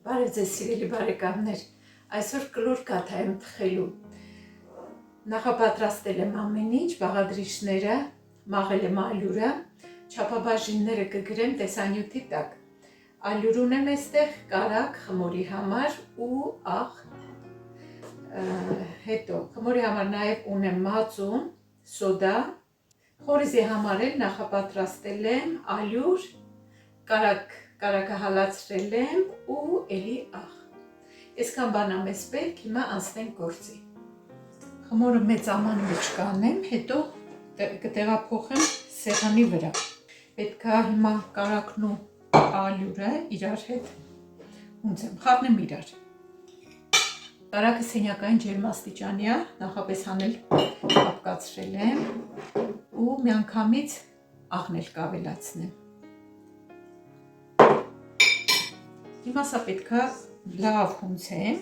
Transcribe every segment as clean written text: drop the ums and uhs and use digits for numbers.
Բարև ձեզ սիրելի բարեկամներ, այսօր կլոր կաթա եմ թխելու, նախապատրաստել եմ ամեն ինչ, բաղադրիչները, մաղել եմ ալյուրը, չափաբաժինները կգրեմ տեսանյութի տակ, ալյուր ունեմ այստեղ, կարագ խմորի համար ու աղ, հետո խմորի համար նաև ունեմ մածուն, սոդա, խորիզի համար էլ նախապատրաստել եմ ալյուր, կարագը հալացրել եմ ու էլի աղ։ Այսքան բան ամես պետք, հիմա անցնենք գործի։ Խմորը մեծ ամանի մեջ կանեմ, հետո կտեղափոխեմ սեղանի վրա։ Պետք է հիմա կարագն ու ալյուրը իրար հետ հունձեմ, խառնեմ իրար։ Կարագը սենյակային ջերմաստիճանի է, նախապես հանել հապկացրել եմ ու միանգամից աղն էլ կավելացնեմ։ Հիմա սա պետք է լավ հունցեմ,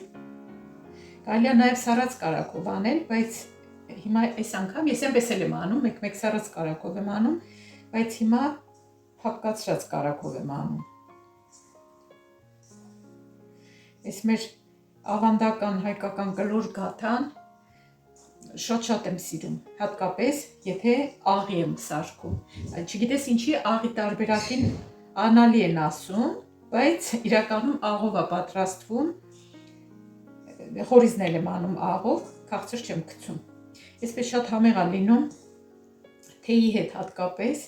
կարելի է նաև սառած կարագով անել, բայց հիմա այս անգամ ես այնպես եմ անում, մեկ սառած կարագով եմ անում, բայց հիմա փափկացրած կարագով եմ անում։ Այս մեր ավանդական հայկական կլոր կաթան շատ եմ սիրում, հատկապես եթե աղի եմ սարքում, չգիտես ինչի աղի տարբերակին անալի են ասում, բայց իրականում աղով է պատրաստվում, խորիզն եմ անում աղով, քաղցր չեմ գցում։ Այսպես շատ համեղ է լինում թեյի հետ հատկապես,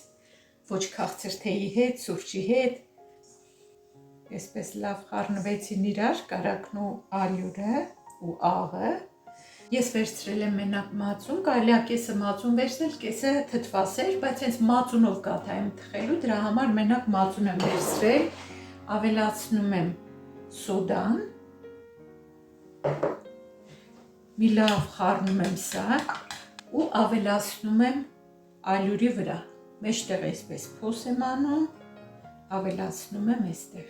ոչ քաղցր թեյի հետ, սուրճի հետ։ Այսպես լավ խառնվեցին իրար կարագն ու ալյուրը ու աղը։ Ես վերցրել եմ մենակ մածուն, կարելի է կեսը մածուն վերցնել, կեսը թթվասեր, բայց հենց մածունով կաթա եմ թխելու, դրա համար մենակ մածուն եմ վերցրել, ավելացնում եմ սոդան, մի լավ խառնում եմ սա ու ավելացնում եմ ալյուրի վրա, մեջտեղ այսպես փոս եմ անում, ավելացնում եմ այստեղ։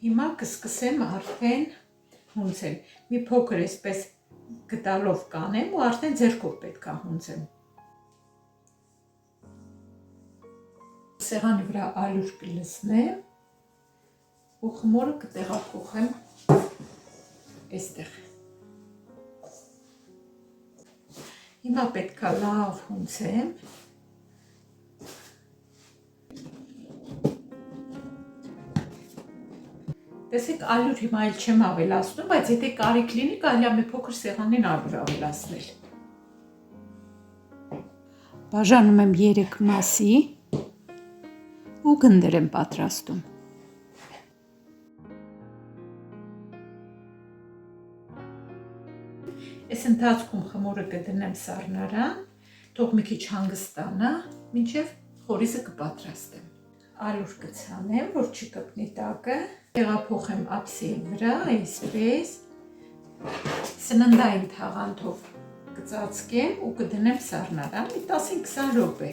Հիմա կսկսեմ արդեն հունցել, մի փոքր այսպես գդալով կանեմ ու արդեն ձեռքով պետք է հունցեմ։ Սեղանի վրա ալյուր կլցնեմ ու խմորը կտեղափոխեմ այստեղ։ Հիմա պետք է լավ հունցեմ։ Տեսեք, ալյուր հիմա էլ չեմ ավելացնում, բայց եթե կարիք լինի, կարելի է մի փոքր սեղանին ալյուր ավելացնել։ Բաժանում եմ 3 մասի ու գնդեր եմ պատրաստում։ Այս ընթացքում խմորը կդնեմ սառնարան, թող մի քիչ հանգստանա, մինչև խորիզը կպատրաստեմ։ Ալյուր կցանեմ, որ չկպնի տակը, տեղափոխեմ ափսեի վրա, այսպես, սննդային թաղանթով կծածկեմ ու կդնեմ սառնարան, մի 10-20 րոպե։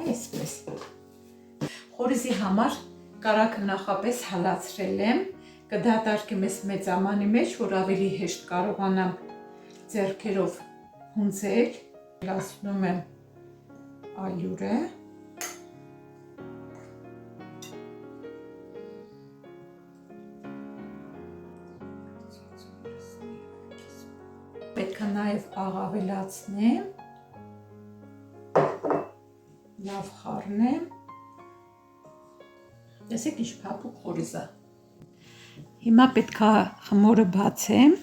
Այսպես։ Խորիզի համար կարագը նախապես հալացրել եմ, կդատարկեմ այս մեծ ամանի մեջ, որ ավելի հեշտ կարողանամ ձեռքերով հունցել, լացնում եմ ալյուրը, պետք է նաև աղ ավելացնեմ, լավ խառնեմ, տեսեք ինչ փափուկ խորիզ է։ Հիմա պետք է խմորը բացեմ։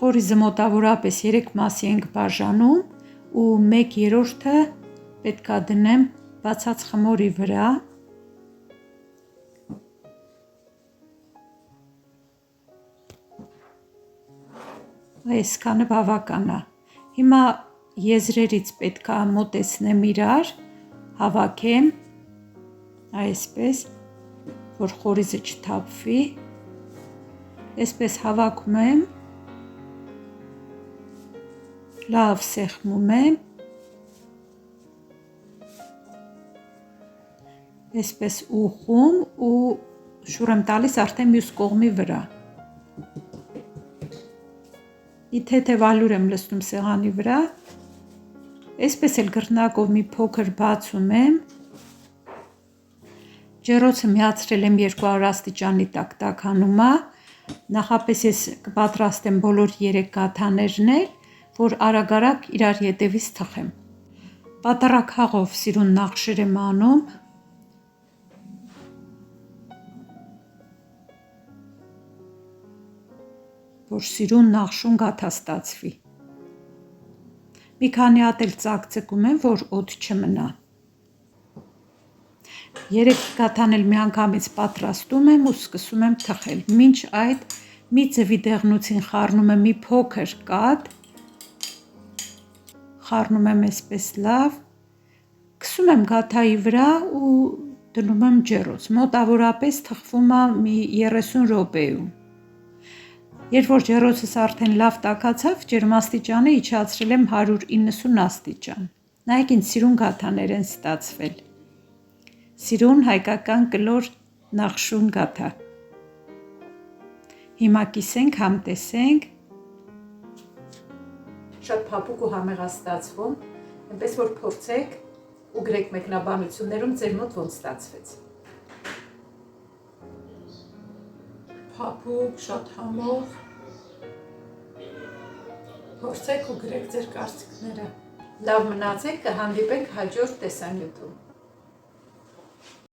Խորիզը մոտավորապես 3 մասի ենք բաժանում ու 1/3-ը պետք է դնեմ բացած խմորի վրա։ Այսքանը բավական է։ Հիմա եզրերից պետք է մոտեցնեմ իրար, հավաքեմ, այսպես, որ խորիզը չթափվի, այսպես հավաքում եմ, լավ սեղմում եմ Այսպես ուղղում ու շուռ եմ տալիս արդեն մյուս կողմի վրա։ Թեթև ալյուր եմ լցնում սեղանի վրա, այսպես էլ գրնակով մի փոքր բացում եմ, ջեռոցը միացրել եմ 200 աստիճանի տակ տաքանում է, նախապես ես կպատրաստեմ բոլոր 3 կաթաներն էլ, որ արագ-արագ իրար ետևից թխեմ։ Պատառաքաղով սիրուն նախշեր եմ անում, որ սիրուն նախշուն գաթա ստացվի։ Մի քանի հատ էլ ծակծկում եմ, որ օդ չմնա։ 3 կաթան էլ միանգամից պատրաստում եմ ու սկսում եմ թխել։ Մինչ այդ մի ձվի դեղնուցին խառնում եմ մի փոքր կաթ, խառնում եմ այսպես լավ, քսում եմ գաթայի վրա ու դնում եմ ջեռոց։ Մոտավորապես թխվում է մի 30 րոպեում։ Երբ որ ջեռոցս արդեն լավ տաքացավ, ջերմաստիճանը իջացրել եմ 190 աստիճան։ Նայեք ինձ սիրուն գաթաներ են ստացվել։ Սիրուն հայկական կլոր նախշուն գաթա։ Հիմա կիսենք, համ տեսենք։ Շատ փափուկ ու համեղ է ստացվում, այնպես որ փորձեք ու գրեք մեկնաբանություններում ձեր մոտ ոնց ստացվեց։ Փափուկ, շատ համով։ Փորձեք ու գրեք ձեր կարծիքները։ Լավ մնացեք, կհանդիպենք հաջորդ տեսանյութում։